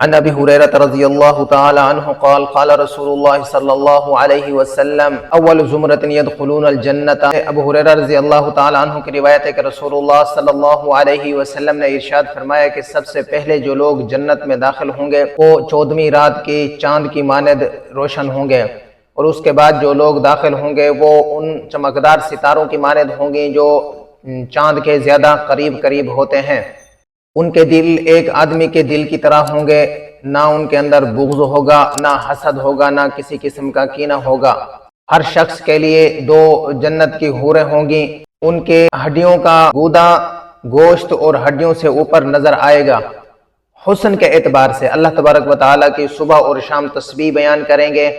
عن ابی ہریرہ رضی اللہ تعالی عنہ قال قال رسول اللہ صلی اللہ علیہ وسلم اول زمرۃ يدخلون الجنۃ۔ ابو ہریرہ رضی اللہ تعالی عنہ کی روایت ہے کہ رسول اللہ صلی اللہ علیہ وسلم نے ارشاد فرمایا کہ سب سے پہلے جو لوگ جنت میں داخل ہوں گے وہ 14ویں رات کی چاند کی مانند روشن ہوں گے، اور اس کے بعد جو لوگ داخل ہوں گے وہ ان چمکدار ستاروں کی مانند ہوں گے جو چاند کے زیادہ قریب ہوتے ہیں۔ ان کے دل ایک آدمی کے دل کی طرح ہوں گے، نہ ان کے اندر بغض ہوگا، نہ حسد ہوگا، نہ کسی قسم کا کینہ ہوگا۔ ہر شخص کے لیے 2 جنت کی حوریں ہوں گی، ان کے ہڈیوں کا گودا گوشت اور ہڈیوں سے اوپر نظر آئے گا۔ حسن کے اعتبار سے اللہ تبارک و تعالیٰ کی صبح اور شام تسبیح بیان کریں گے،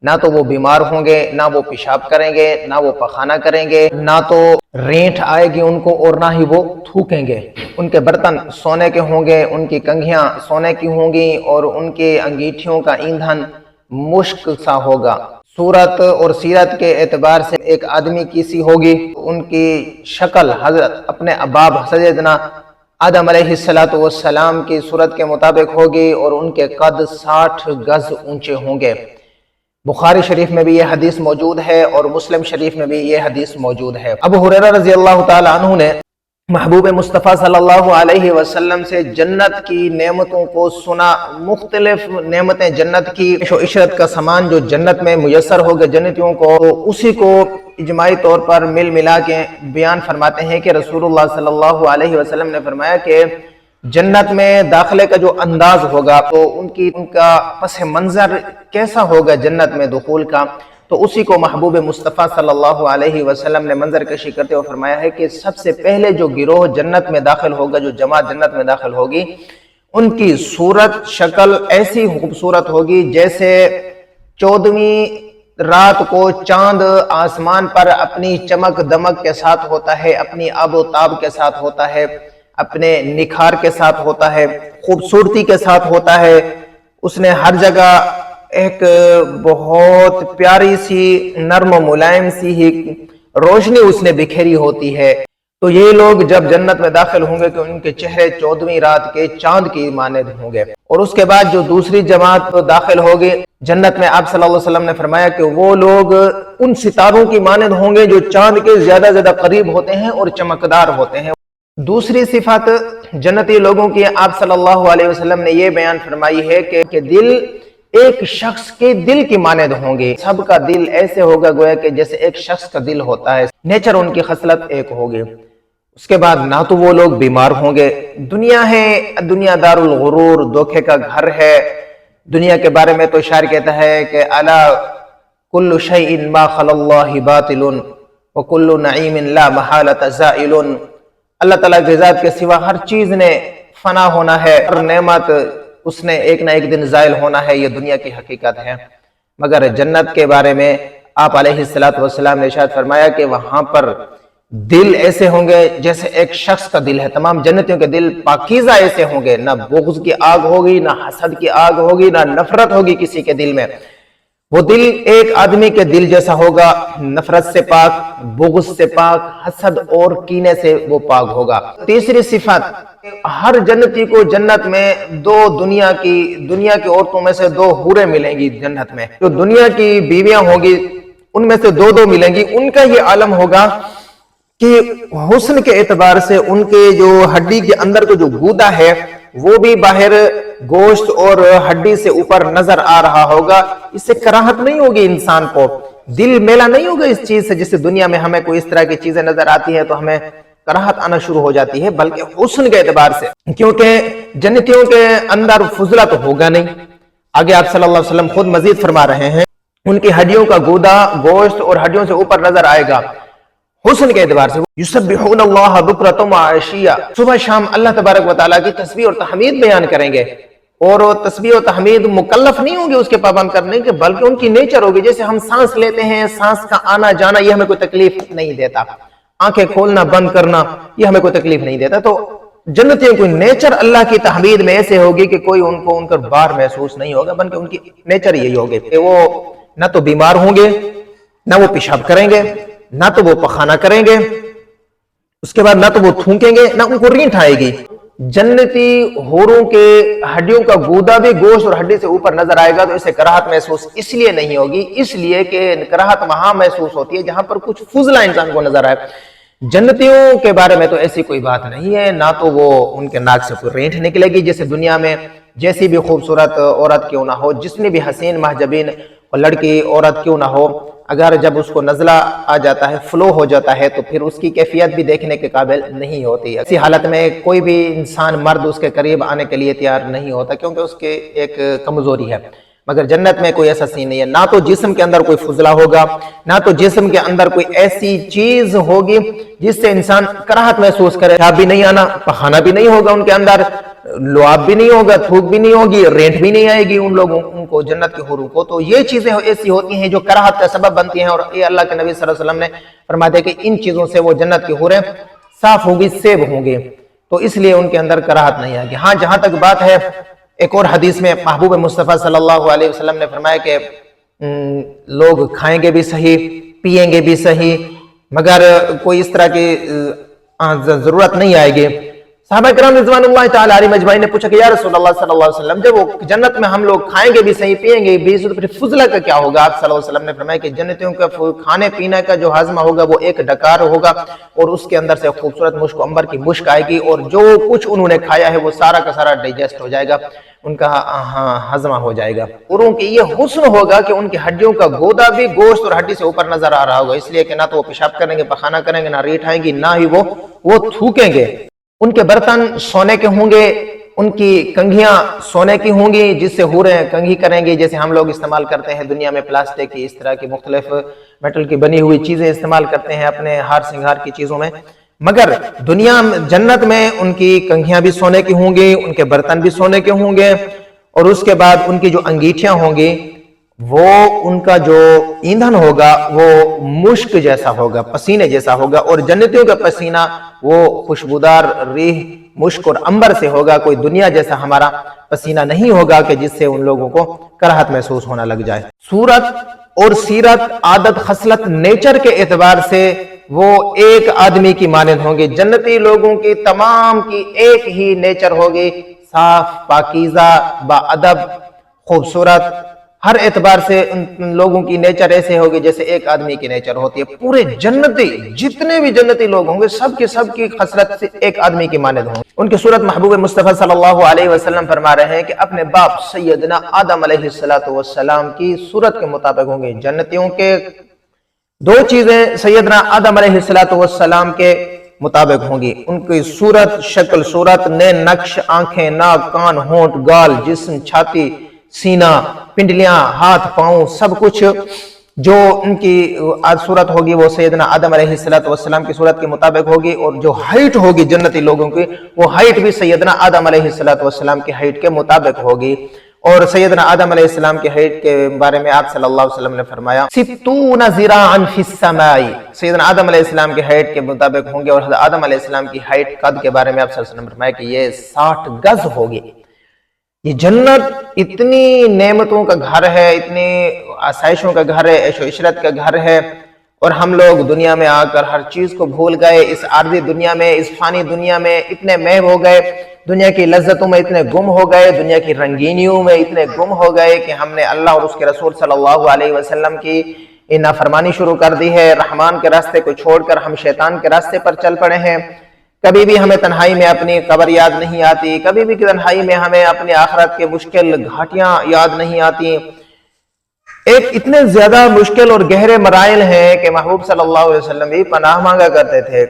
نہ تو وہ بیمار ہوں گے، نہ وہ پیشاب کریں گے، نہ وہ پخانہ کریں گے، نہ تو رینٹ آئے گی ان کو، اور نہ ہی وہ تھوکیں گے۔ ان کے برتن سونے کے ہوں گے، ان کی کنگھیاں سونے کی ہوں گی، اور ان کے انگیٹھیوں کا ایندھن مشک سا ہوگا۔ صورت اور سیرت کے اعتبار سے ایک آدمی کی سی ہوگی، ان کی شکل حضرت اپنے اباب سیدنا آدم علیہ السلام کی صورت کے مطابق ہوگی، اور ان کے قد 60 گز اونچے ہوں گے۔ بخاری شریف میں بھی یہ حدیث موجود ہے اور مسلم شریف میں بھی یہ حدیث موجود ہے۔ ابو ہریرہ رضی اللہ تعالی عنہ نے محبوب مصطفیٰ صلی اللہ علیہ وسلم سے جنت کی نعمتوں کو سنا، مختلف نعمتیں جنت کی و عشرت کا سامان جو جنت میں میسر ہوگا جنتیوں کو، اسی کو اجماعی طور پر ملا کے بیان فرماتے ہیں کہ رسول اللہ صلی اللہ علیہ وسلم نے فرمایا کہ جنت میں داخلے کا جو انداز ہوگا تو ان کا پس منظر کیسا ہوگا جنت میں دخول کا، تو اسی کو محبوب مصطفیٰ صلی اللہ علیہ وسلم نے منظر کشی کرتے ہوئے فرمایا ہے کہ سب سے پہلے جو گروہ جنت میں داخل ہوگا، جو جماعت جنت میں داخل ہوگی، ان کی صورت شکل ایسی خوبصورت ہوگی جیسے 14ویں رات کو چاند آسمان پر اپنی چمک دمک کے ساتھ ہوتا ہے، اپنی آب و تاب کے ساتھ ہوتا ہے، اپنے نکھار کے ساتھ ہوتا ہے، خوبصورتی کے ساتھ ہوتا ہے۔ اس نے ہر جگہ ایک بہت پیاری سی نرم و ملائم سی ہی روشنی اس نے بکھیری ہوتی ہے۔ تو یہ لوگ جب جنت میں داخل ہوں گے کہ ان کے چہرے 14ویں رات کے چاند کی مانند ہوں گے، اور اس کے بعد جو دوسری جماعت داخل ہوگی جنت میں، آپ صلی اللہ علیہ وسلم نے فرمایا کہ وہ لوگ ان ستاروں کی مانند ہوں گے جو چاند کے زیادہ قریب ہوتے ہیں اور چمکدار ہوتے ہیں۔ دوسری صفت جنتی لوگوں کی آپ صلی اللہ علیہ وسلم نے یہ بیان فرمائی ہے کہ دل ایک شخص کے دل کی مانند ہوں گے۔ سب کا دل ایسے ہوگا گویا کہ جیسے ایک شخص کا دل ہوتا ہے، نیچر ان کی خصلت ایک ہوگی۔ اس کے بعد نہ تو وہ لوگ بیمار ہوں گے۔ دنیا ہے، دنیا دار الغرور، دھوکے کا گھر ہے۔ دنیا کے بارے میں تو شاعر کہتا ہے کہ الا کل شیء ما خلا اللہ باطل وکل نعیم لا محالۃ زائل۔ اللہ تعالیٰ کی ذات کے سوا ہر چیز نے فنا ہونا ہے، ہر نعمت اس نے ایک نہ ایک دن زائل ہونا ہے، یہ دنیا کی حقیقت ہے۔ مگر جنت کے بارے میں آپ علیہ السلام نے ارشاد فرمایا کہ وہاں پر دل ایسے ہوں گے جیسے ایک شخص کا دل ہے۔ تمام جنتیوں کے دل پاکیزہ ایسے ہوں گے، نہ بغض کی آگ ہوگی، نہ حسد کی آگ ہوگی، نہ نفرت ہوگی کسی کے دل میں۔ وہ دل ایک آدمی کے دل جیسا ہوگا، نفرت سے پاک، بغض سے پاک، حسد اور کینے سے وہ پاک ہوگا۔ تیسری صفت، ہر جنتی کو جنت میں دنیا کی عورتوں میں سے 2 حوریں ملیں گی جنت میں۔ جو دنیا کی بیویاں ہوں گی ان میں سے 2 ملیں گی۔ ان کا یہ عالم ہوگا کہ حسن کے اعتبار سے ان کے جو ہڈی کے اندر کو جو گودا ہے وہ بھی باہر گوشت اور ہڈی سے اوپر نظر آ رہا ہوگا۔ اس سے کراہت نہیں ہوگی انسان کو، دل میلا نہیں ہوگا اس چیز سے، جس سے دنیا میں ہمیں کوئی اس طرح کی چیزیں نظر آتی ہیں تو ہمیں کراہت آنا شروع ہو جاتی ہے، بلکہ حسن کے اعتبار سے، کیونکہ جنتیوں کے اندر فضلہ تو ہوگا نہیں۔ آگے آپ صلی اللہ علیہ وسلم خود مزید فرما رہے ہیں ان کی ہڈیوں کا گودا گوشت اور ہڈیوں سے اوپر نظر آئے گا۔ حسن کے اعتبار سے یسبحون اللہ بکرۃ وعشیہ، صبح شام اللہ تبارک و تعالیٰ کی تسبیح اور تحمید بیان کریں گے، اور وہ تسبیح و تحمید مکلف نہیں ہوں گے اس کے پابند کرنے کے، بلکہ ان کی نیچر ہوگی۔ جیسے ہم سانس لیتے ہیں، سانس کا آنا جانا یہ ہمیں کوئی تکلیف نہیں دیتا، آنکھیں کھولنا بند کرنا یہ ہمیں کوئی تکلیف نہیں دیتا۔ تو جنتیوں کی نیچر اللہ کی تحمید میں ایسے ہوگی کہ کوئی ان کا بار محسوس نہیں ہوگا، بلکہ ان کی نیچر یہی ہوگی کہ وہ نہ تو بیمار ہوں گے، نہ وہ پیشاب کریں گے، نہ تو وہ پخانہ کریں گے، اس کے بعد نہ تو وہ تھونکیں گے، نہ ان کو رینٹ آئے گی۔ जन्नती हूरों के हड्डियों का गूदा भी गोश्त और हड्डी से ऊपर नजर आएगा तो इसे कराहत महसूस इसलिए नहीं होगी, इसलिए कि कराहत वहां महसूस होती है जहां पर कुछ फुजला इंसान को नजर आए। जन्नतियों के बारे में तो ऐसी कोई बात नहीं है, ना तो वो उनके नाक से कोई रेंठ निकलेगी, जैसे दुनिया में जैसी भी खूबसूरत औरत क्यों ना हो, जितनी भी हसीन महजबीन लड़की औरत क्यों ना हो, अगर जब उसको नज़ला आ जाता है, फ्लो हो जाता है, तो फिर उसकी कैफियत भी देखने के काबिल नहीं होती। ऐसी हालत में कोई भी इंसान मर्द उसके करीब आने के लिए तैयार नहीं होता, क्योंकि उसके एक कमजोरी है। मगर जन्नत में कोई ऐसा सीन नहीं है, ना तो जिस्म के अंदर कोई फुजला होगा, ना तो जिस्म के अंदर कोई ऐसी चीज होगी जिससे इंसान कराहत महसूस करे। पेशाब भी नहीं आना, पखाना भी नहीं होगा उनके अंदर, लुआब भी नहीं होगा, थूक भी नहीं होगी, रेंट भी नहीं आएगी उन लोगों उनको, जन्नत के हुरूं को। तो ये चीजें ऐसी होती हैं जो कराहत का सबब बनती हैं, और ये अल्लाह के नबी सल्लल्लाहु अलैहि वसल्लम ने फरमा दिया कि इन चीजों से वो जन्नत की हुरें साफ होंगी, सेब होंगे, तो इसलिए उनके अंदर कराहत नहीं आएगी। हाँ, जहां तक बात है, एक और हदीस में महबूब मुस्तफ़ा सल्लल्लाहु अलैहि वसल्लम ने फरमाया कि लोग खाएंगे भी सही, पिएंगे भी सही, मगर कोई इस तरह की जरूरत नहीं आएगी। सहाबा किराम रिज़वानुल्लाह तआला अलैहिम अजमाइन ने पूछा कि या रसूलल्लाह सल्लल्लाहु अलैहि वसल्लम, जब वो जन्नत में हम लोग खाएंगे भी सही, पिएंगे भी सही, तो फिर फुजला का क्या होगा? आप सल्लल्लाहु अलैहि वसल्लम ने फरमाया कि जन्नतियों का खाने पीने का जो हाजमा होगा वो एक डकार होगा, और उसके अंदर से खूबसूरत मुश्क अंबर की मुश्क आएगी, और जो कुछ उन्होंने खाया है वो सारा का सारा डाइजेस्ट हो जाएगा, उनका हजमा हो जाएगा। औरों की ये हुस्न होगा कि उनकी हड्डियों का गोदा भी गोश्त और हड्डी से ऊपर नजर आ रहा होगा, इसलिए कि ना तो वो पेशाब करेंगे, पखाना करेंगे, ना रीठ आएंगी, ना ही वो थूकेंगे। उनके बर्तन सोने के होंगे, उनकी कंघियां सोने की होंगी, जिससे हुरें कंघी करेंगी। जैसे हम लोग इस्तेमाल करते हैं दुनिया में प्लास्टिक की, इस तरह की मुख्तलिफ मेटल की बनी हुई चीजें इस्तेमाल करते हैं अपने हार श्रृंगार की चीजों में, मगर दुनिया जन्नत में उनकी कंघियां भी सोने की होंगी, उनके बर्तन भी सोने के होंगे, और उसके बाद उनकी जो अंगीठियां होंगी वो, उनका जो ईंधन होगा वो मुश्क जैसा होगा, पसीने जैसा होगा, और जन्नतियों का पसीना वो खुशबूदार रेह, मुश्क और अंबर से होगा। कोई दुनिया जैसा हमारा पसीना नहीं होगा कि जिससे उन लोगों को कराहत महसूस होना लग जाए। सूरत और सीरत, आदत, खसलत, नेचर के एतबार से वो एक आदमी की मानद होंगे। जन्नती लोगों की तमाम की एक ही नेचर होगी, साफ, पाकीज़ा, बाअदब, खूबसूरत, हर एतबार से उन लोगों की नेचर ऐसे होगी जैसे एक आदमी की नेचर होती है। पूरे जन्नती जितने भी जन्नती लोग होंगे सब की खसलत से एक आदमी की मानद होंगे। उनकी सूरत महबूब मुस्तफ़ा सल्लल्लाहु अलैहि वसल्लम फरमा रहे हैं कि अपने बाप सैयदना आदम अलैहिस्सलातु वस्सलाम की सूरत के मुताबिक होंगे। जन्नतियों के दो चीजें सैयदना आदम अलैहिस्सलातु वस्सलाम के मुताबिक होंगी, उनकी सूरत, शक्ल सूरत, नैन नक्श, आंखें, नाक, कान, होंठ, गाल, जिस्म, छाती, सीना, पिंडलियां, हाथ, पांव, सब कुछ जो उनकी सूरत होगी वो सैयदना आदम अलैहिस्सलातु वस्सलाम की सूरत के मुताबिक होगी। और जो हाइट होगी जन्नती लोगों की, वो हाइट भी सैयदना आदम अलैहिस्सलातु वस्सलाम की हाइट के मुताबिक होगी। और सैयदना आदम अलैहिस्सलाम की हाइट के बारे में आप सल्लल्लाहु अलैहि वसल्लम ने फरमाया, सित्तून ज़िराअन फिस समाई, सैयदना आदम अलैहिस्सलाम की हाइट के मुताबिक होंगे। और हज़रत आदम अलैहिस्सलाम की हाइट, कद के बारे में आप सल्लल्लाहु अलैहि वसल्लम ने फरमाया कि ये 60 गज होगी। ये जन्नत इतनी नेमतों का घर है, इतनी आसाइशों का घर है, ऐशो इशरत का घर है, और हम लोग दुनिया में आकर हर चीज को भूल गए। इस आर्दी दुनिया में, इस फानी दुनिया में इतने महव हो गए, दुनिया की लज्जतों में इतने गुम हो गए, दुनिया की रंगीनियों में इतने गुम हो गए कि हमने अल्लाह और उसके रसूल सल्लल्लाहु अलैहि वसल्लम की नाफरमानी शुरू कर दी है। रहमान के रास्ते को छोड़कर हम शैतान के रास्ते पर चल पड़े हैं। कभी भी हमें तन्हाई में अपनी कब्र याद नहीं आती, कभी भी तन्हाई में हमें अपनी आखिरत के मुश्किल घाटियां याद नहीं आती। एक इतने ज्यादा मुश्किल और गहरे मराइल हैं कि महबूब सल्लल्लाहु अलैहि वसल्लम भी पनाह मांगा करते थे।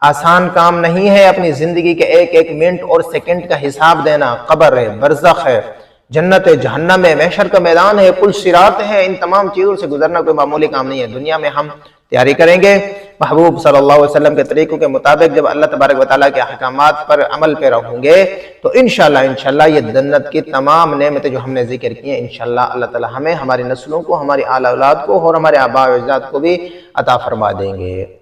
आसान काम नहीं है अपनी जिंदगी के एक एक मिनट और सेकंड का हिसाब देना। कब्र है, बरज़ख है, जन्नत है, जहन्नम है, महशर का मैदान है, पुल सिरात है, इन तमाम चीजों से गुजरना कोई मामूली काम नहीं है। दुनिया में हम तैयारी करेंगे महबूब सल्लल्लाहु अलैहि वसल्लम के तरीकों के मुताबिक, जब अल्लाह तबारक व तआला के अहकामात पर अमल पे होंगे तो इंशाअल्लाह ये जन्नत की तमाम नेमतें जो हमने जिक्र की हैं, इंशाअल्लाह अल्लाह ताला हमें, हमारी नस्लों को, हमारी आला औलाद को और हमारे आबा अजदाद को भी अता फरमा देंगे।